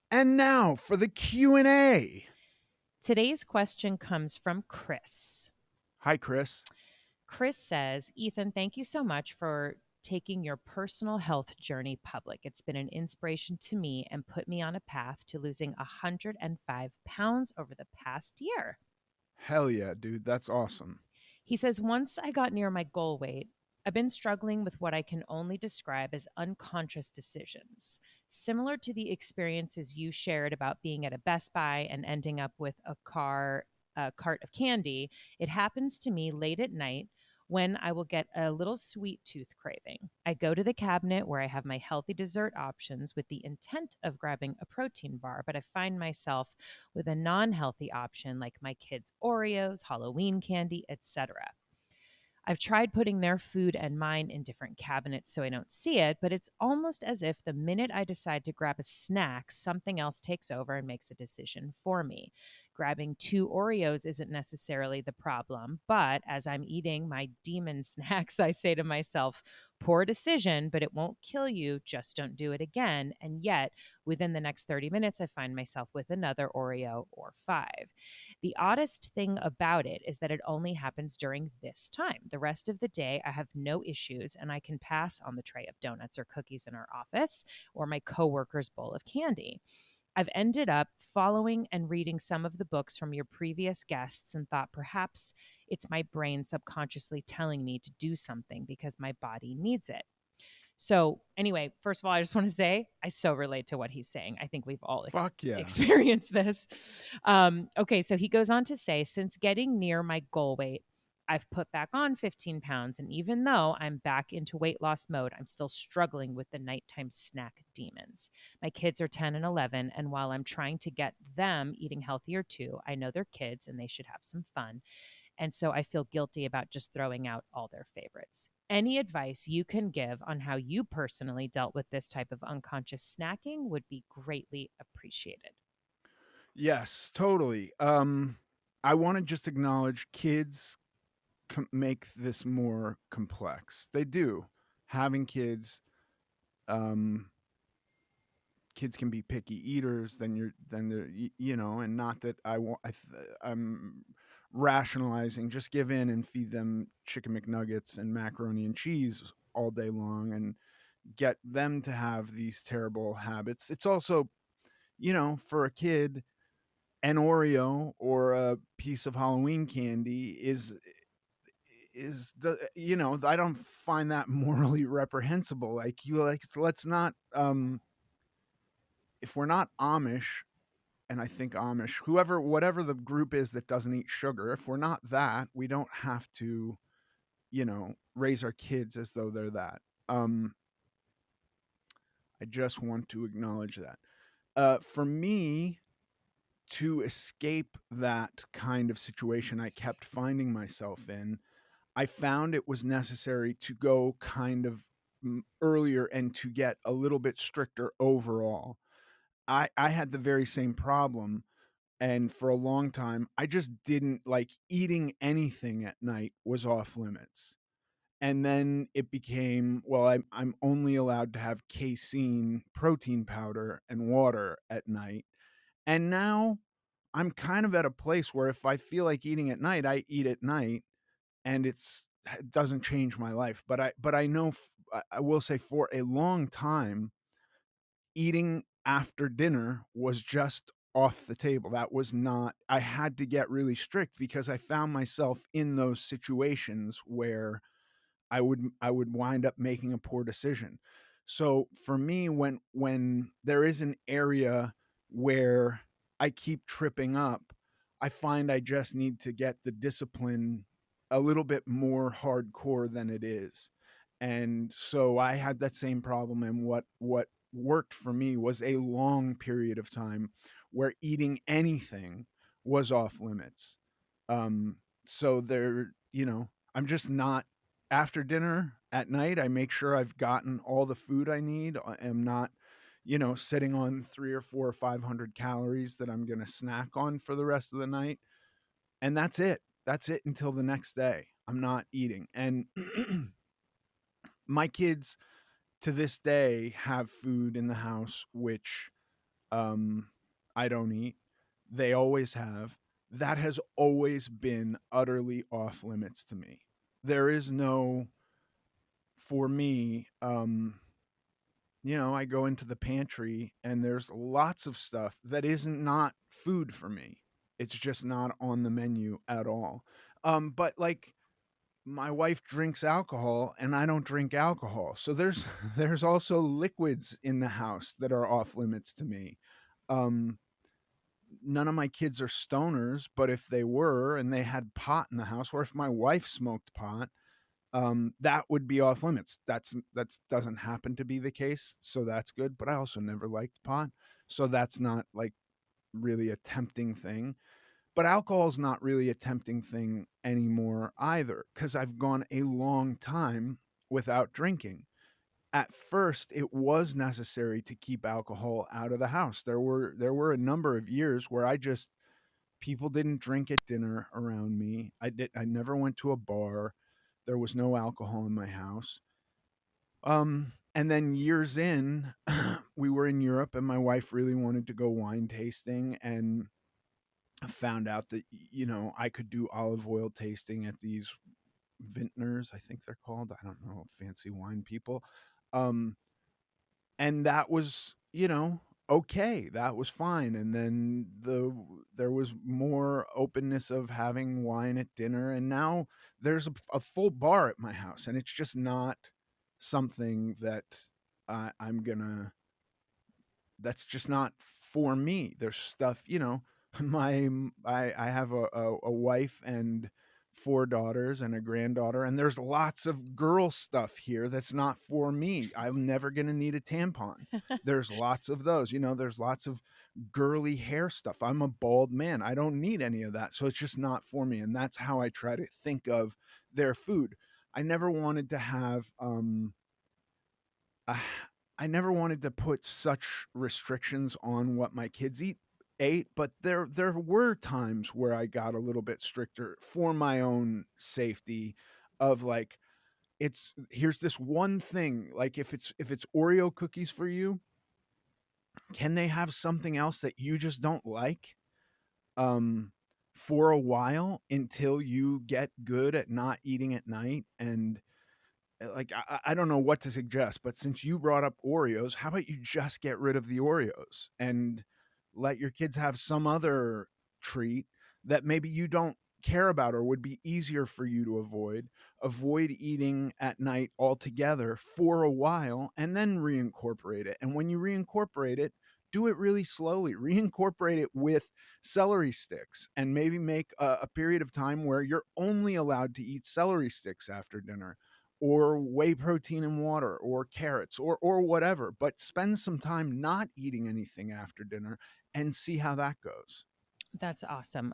And now for the Q&A. Today's question comes from Chris. Hi, Chris. Chris says, Ethan, thank you so much for taking your personal health journey public. It's been an inspiration to me and put me on a path to losing 105 pounds over the past year. Hell yeah, dude. That's awesome. He says, once I got near my goal weight, I've been struggling with what I can only describe as unconscious decisions. Similar to the experiences you shared about being at a Best Buy and ending up with a cart of candy, it happens to me late at night when I will get a little sweet tooth craving. I go to the cabinet where I have my healthy dessert options with the intent of grabbing a protein bar, but I find myself with a non healthy option like my kids' Oreos, Halloween candy, etc. I've tried putting their food and mine in different cabinets so I don't see it, but it's almost as if the minute I decide to grab a snack, something else takes over and makes a decision for me. Grabbing two Oreos isn't necessarily the problem, but as I'm eating my demon snacks, I say to myself, poor decision, but it won't kill you. Just don't do it again. And yet, within the next 30 minutes, I find myself with another Oreo or five. The oddest thing about it is that it only happens during this time. The rest of the day, I have no issues and I can pass on the tray of donuts or cookies in our office or my coworker's bowl of candy. I've ended up following and reading some of the books from your previous guests and thought perhaps it's my brain subconsciously telling me to do something because my body needs it. So, anyway, first of all, I just want to say I so relate to what he's saying. I think we've all Fuck yeah. experienced this. Okay, so he goes on to say, since getting near my goal weight, I've put back on 15 pounds. And even though I'm back into weight loss mode, I'm still struggling with the nighttime snack demons. My kids are 10 and 11. And while I'm trying to get them eating healthier too, I know they're kids and they should have some fun. And so I feel guilty about just throwing out all their favorites. Any advice you can give on how you personally dealt with this type of unconscious snacking would be greatly appreciated. Yes, totally. I want to just acknowledge kids make this more complex. They do. Having um, kids can be picky eaters. Then they're and not that I want. I'm rationalizing. Just give in and feed them chicken McNuggets and macaroni and cheese all day long, and get them to have these terrible habits. It's also, for a kid, an Oreo or a piece of Halloween candy is the I don't find that morally reprehensible. Like, let's not, if we're not Amish, and I think Amish, whoever, whatever the group is that doesn't eat sugar, if we're not that, we don't have to, raise our kids as though they're that. Um, I just want to acknowledge that. For me, to escape that kind of situation I kept finding myself in, I found it was necessary to go kind of earlier and to get a little bit stricter overall. I had the very same problem. And for a long time, I just didn't like eating anything at night was off limits. And then it became, well, I'm only allowed to have casein protein powder and water at night. And now I'm kind of at a place where if I feel like eating at night, I eat at night, and it doesn't change my life. But I know, I will say, for a long time, eating after dinner was just off the table. That was not, I had to get really strict because I found myself in those situations where I would wind up making a poor decision. So for me, when there is an area where I keep tripping up, I find I just need to get the discipline a little bit more hardcore than it is. And so I had that same problem, and what worked for me was a long period of time where eating anything was off limits. Um so there, I'm just not, after dinner at night, I make sure I've gotten all the food I need. I am not, sitting on 3 or 4 or 500 calories that I'm going to snack on for the rest of the night. And that's it. That's it until the next day. I'm not eating. And my kids to this day have food in the house, which Um, I don't eat. They always have. That has always been utterly off limits to me. There is no, for me, I go into the pantry and there's lots of stuff that isn't not food for me. It's just not on the menu at all. But like my wife drinks alcohol and I don't drink alcohol. So there's there's also liquids in the house that are off limits to me. Um, None of my kids are stoners, but if they were and they had pot in the house, or if my wife smoked pot, that would be off limits. That's doesn't happen to be the case, so that's good. But I also never liked pot, so that's not like really a tempting thing. But alcohol is not really a tempting thing anymore either, because I've gone a long time without drinking. At first, it was necessary to keep alcohol out of the house. There were a number of years where I just people didn't drink at dinner around me. I never went to a bar. There was no alcohol in my house. And then years in, we were in Europe and my wife really wanted to go wine tasting, and I found out that I could do olive oil tasting at these vintners, I think they're called. I don't know, fancy wine people. Um and that was, okay, that was fine. And then there was more openness of having wine at dinner, and now there's a full bar at my house, and it's just not something that I'm gonna that's just not for me. There's stuff, my I have a wife and four daughters and a granddaughter, and there's lots of girl stuff here that's not for me. I'm never going to need a tampon. There's lots of those, there's lots of girly hair stuff. I'm a bald man. I don't need any of that. So it's just not for me, and that's how I try to think of their food. I never wanted to have uh, I never wanted to put such restrictions on what my kids ate, but there were times where I got a little bit stricter for my own safety, of like, it's here's this one thing, like if it's Oreo cookies for you, can they have something else that you just don't like um for a while until you get good at not eating at night? And like, I don't know what to suggest, but since you brought up Oreos, how about you just get rid of the Oreos and let your kids have some other treat that maybe you don't care about or would be easier for you to avoid eating at night altogether for a while, and then reincorporate it. And when you reincorporate it, do it really slowly. Reincorporate it with celery sticks, and maybe make a period of time where you're only allowed to eat celery sticks after dinner, or whey protein and water, or carrots, or whatever. But spend some time not eating anything after dinner and see how that goes. That's awesome.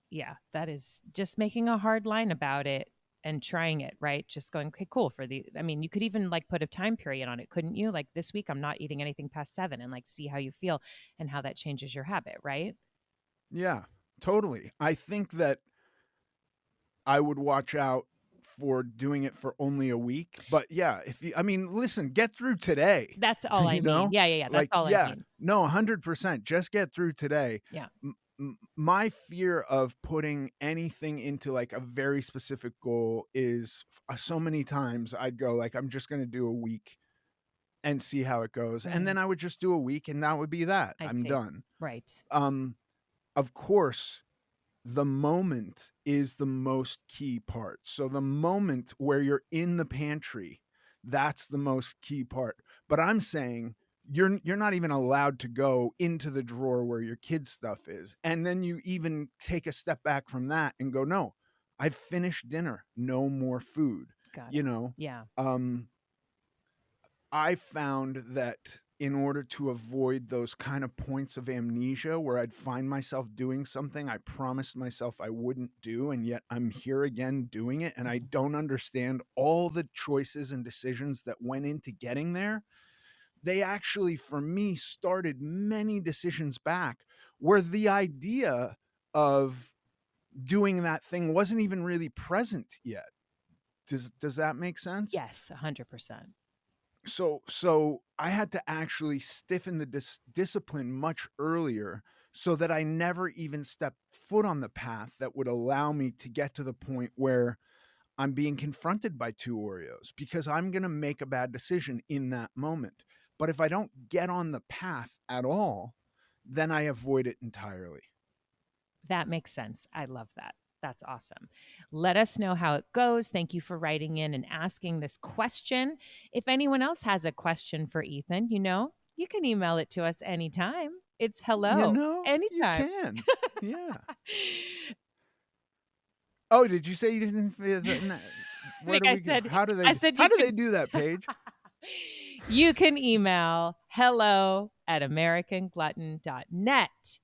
Yeah, that is just making a hard line about it and trying it, right? Just going, okay, cool. I mean, you could even like put a time period on it, couldn't you? Like this week, I'm not eating anything past 7, and like see how you feel and how that changes your habit, right? Yeah, totally. I think that I would watch out for doing it for only a week. But yeah, I mean, listen, get through today, That's all I you mean. know? Yeah, yeah, yeah. That's Like, all I yeah, mean. no, 100%. Just get through today. Yeah. My fear of putting anything into like a very specific goal is, so many times I'd go like, I'm just going to do a week and see how it goes. And Right. then I would just do a week and that would be that. I I'm see. done. Right. Um, of course, the moment is the most key part. So the moment where you're in the pantry, that's the most key part. But I'm saying you're not even allowed to go into the drawer where your kids' stuff is. And then you even take a step back from that and go, no, I've finished dinner. No more food. Got You it. know, Yeah. um, I found that in order to avoid those kind of points of amnesia where I'd find myself doing something I promised myself I wouldn't do, and yet I'm here again doing it, and I Mhm. don't understand all the choices and decisions that went into getting there, they actually, for me, started many decisions back where the idea of doing that thing wasn't even really present yet. Does that make sense? Yes, 100%. So I had to actually stiffen the discipline much earlier so that I never even stepped foot on the path that would allow me to get to the point where I'm being confronted by 2 Oreos, because I'm gonna make a bad decision in that moment. But if I don't get on the path at all, then I avoid it entirely. That makes sense. I love that. That's awesome. Let us know how it goes. Thank you for writing in and asking this question. If anyone else has a question for Ethan, you can email it to us anytime. It's hello You anytime. can. Yeah. Oh, did you say you didn't where do we go? How do I said they do that, Paige? You can email hello@americanglutton.net.